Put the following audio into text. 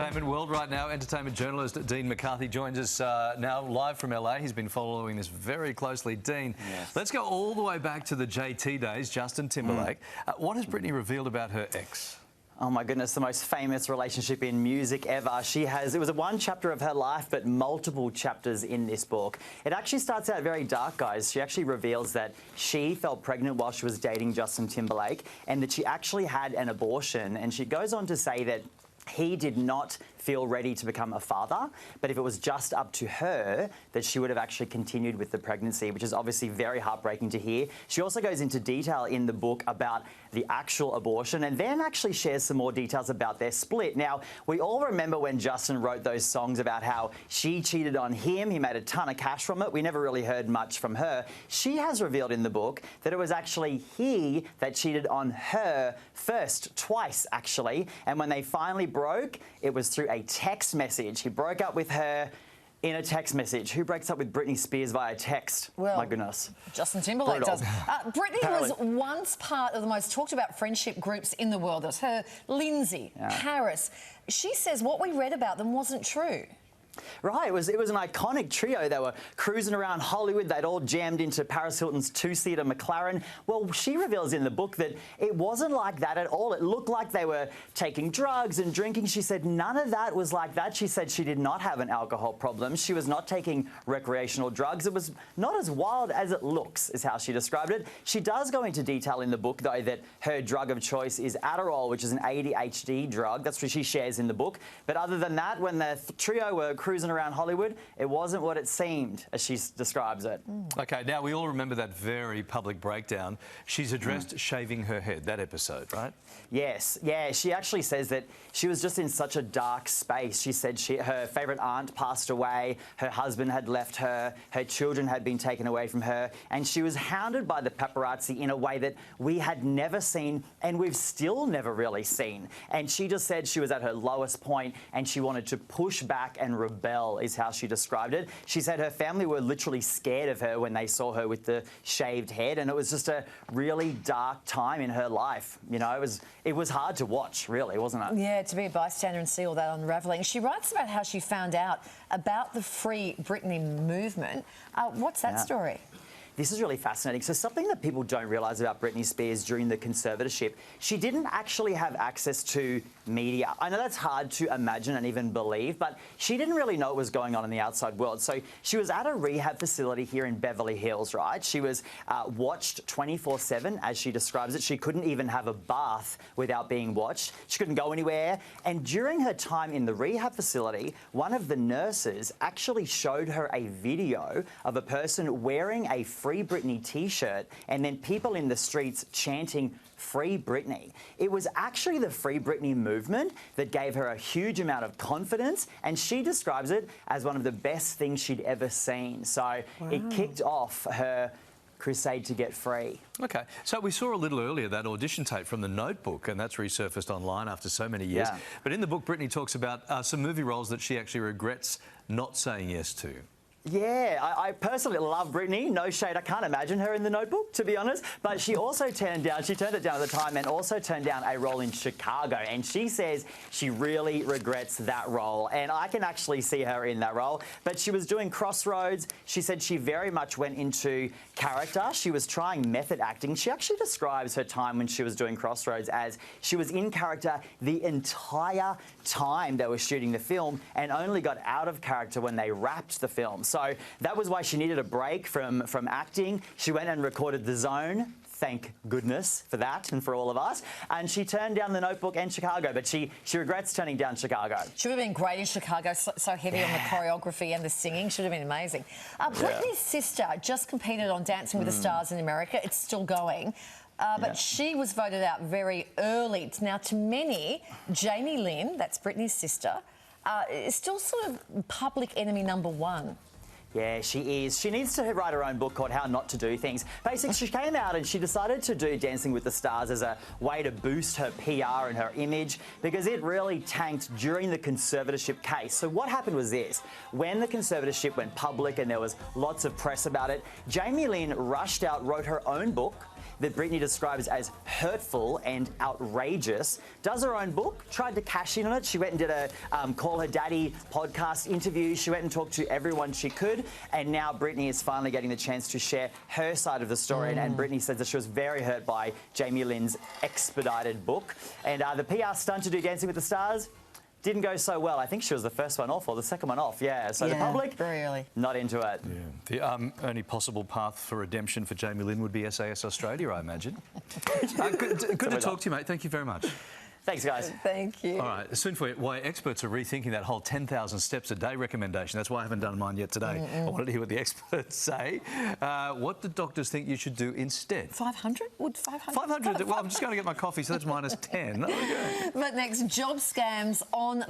Entertainment world right now. Entertainment journalist Dean McCarthy joins us now live from LA. He's been following this very closely. Dean, yes. Let's go all the way back to the JT days, Justin Timberlake. What has Britney revealed about her ex? Oh my goodness, the most famous relationship in music ever. It was one chapter of her life, but multiple chapters in this book. It actually starts out very dark, guys. She actually reveals that she fell pregnant while she was dating Justin Timberlake and that she actually had an abortion. And she goes on to say that he did not feel ready to become a father, but if it was just up to her, that she would have actually continued with the pregnancy, which is obviously very heartbreaking to hear. She also goes into detail in the book about the actual abortion and then actually shares some more details about their split. Now, we all remember when Justin wrote those songs about how she cheated on him, he made a ton of cash from it. We never really heard much from her. She has revealed in the book that it was actually he that cheated on her first, twice actually, and when they finally broke, it was through a text message. He broke up with her in a text message. Who breaks up with Britney Spears via text? Well, my goodness. Justin Timberlake Brutal. does. Britney was once part of the most talked about friendship groups in the world. It was her, Lindsay, Paris. She says what we read about them wasn't true. Right, it was an iconic trio. They were cruising around Hollywood. They'd all jammed into Paris Hilton's two-seater McLaren. Well, she reveals in the book that it wasn't like that at all. It looked like they were taking drugs and drinking. She said none of that was like that. She said she did not have an alcohol problem. She was not taking recreational drugs. It was not as wild as it looks, is how she described it. She does go into detail in the book, though, that her drug of choice is Adderall, which is an ADHD drug. That's what she shares in the book. But other than that, when the trio were cruising around Hollywood, it wasn't what it seemed, as she describes it. Okay, now we all remember that very public breakdown. She's addressed shaving her head, that episode, right? Yes, yeah, she actually says that she was just in such a dark space. She said her favourite aunt passed away, her husband had left her, her children had been taken away from her, and she was hounded by the paparazzi in a way that we had never seen and we've still never really seen. And she just said she was at her lowest point and she wanted to push back and rebel, is how she described it. She said her family were literally scared of her when they saw her with the shaved head, and it was just a really dark time in her life. You know, it was hard to watch, really, wasn't it? Yeah, to be a bystander and see all that unravelling. She writes about how she found out about the Free Britney movement. What's that story? This is really fascinating. So something that people don't realise about Britney Spears during the conservatorship, she didn't actually have access to media. I know that's hard to imagine and even believe, but she didn't really know what was going on in the outside world. So she was at a rehab facility here in Beverly Hills, right? She was watched 24/7, as she describes it. She couldn't even have a bath without being watched. She couldn't go anywhere. And during her time in the rehab facility, one of the nurses actually showed her a video of a person wearing a Free Britney t-shirt and then people in the streets chanting Free Britney. It was actually the Free Britney movement that gave her a huge amount of confidence, and she describes it as one of the best things she'd ever seen. So it kicked off her crusade to get free. Okay, so we saw a little earlier that audition tape from The Notebook, and that's resurfaced online after so many years. Yeah. But in the book, Britney talks about some movie roles that she actually regrets not saying yes to. Yeah, I personally love Britney. No shade, I can't imagine her in The Notebook, to be honest. But she also turned it down at the time and also turned down a role in Chicago. And she says she really regrets that role. And I can actually see her in that role. But she was doing Crossroads. She said she very much went into character. She was trying method acting. She actually describes her time when she was doing Crossroads as she was in character the entire time they were shooting the film and only got out of character when they wrapped the film. So that was why she needed a break from acting. She went and recorded The Zone. Thank goodness for that and for all of us. And she turned down The Notebook and Chicago, but she regrets turning down Chicago. She would have been great in Chicago, so heavy on the choreography and the singing. Should have been amazing. Britney's sister just competed on Dancing with the Stars in America. It's still going. But she was voted out very early. Now, to many, Jamie Lynn, that's Britney's sister, is still sort of public enemy #1. Yeah, she is. She needs to write her own book called How Not to Do Things. Basically, she came out and she decided to do Dancing with the Stars as a way to boost her PR and her image because it really tanked during the conservatorship case. So what happened was this. When the conservatorship went public and there was lots of press about it, Jamie Lynn rushed out, wrote her own book, that Britney describes as hurtful and outrageous. Does her own book, tried to cash in on it. She went and did a Call Her Daddy podcast interview. She went and talked to everyone she could. And now Britney is finally getting the chance to share her side of the story. And Britney says that she was very hurt by Jamie Lynn's expedited book. And the PR stunt to do Dancing with the Stars didn't go so well. I think she was the first one off or the second one off, yeah. So the public, very early, not into it. Yeah. The only possible path for redemption for Jamie Lynn would be SAS Australia, I imagine. Good to talk to you, mate. Thank you very much. Thanks, guys. Thank you. All right, soon for why experts are rethinking that whole 10,000 steps a day recommendation. That's why I haven't done mine yet today. I wanted to hear what the experts say. What do doctors think you should do instead? 500? Would 500? 500? Well, I'm just going to get my coffee, so that's minus 10. Okay. But next, job scams on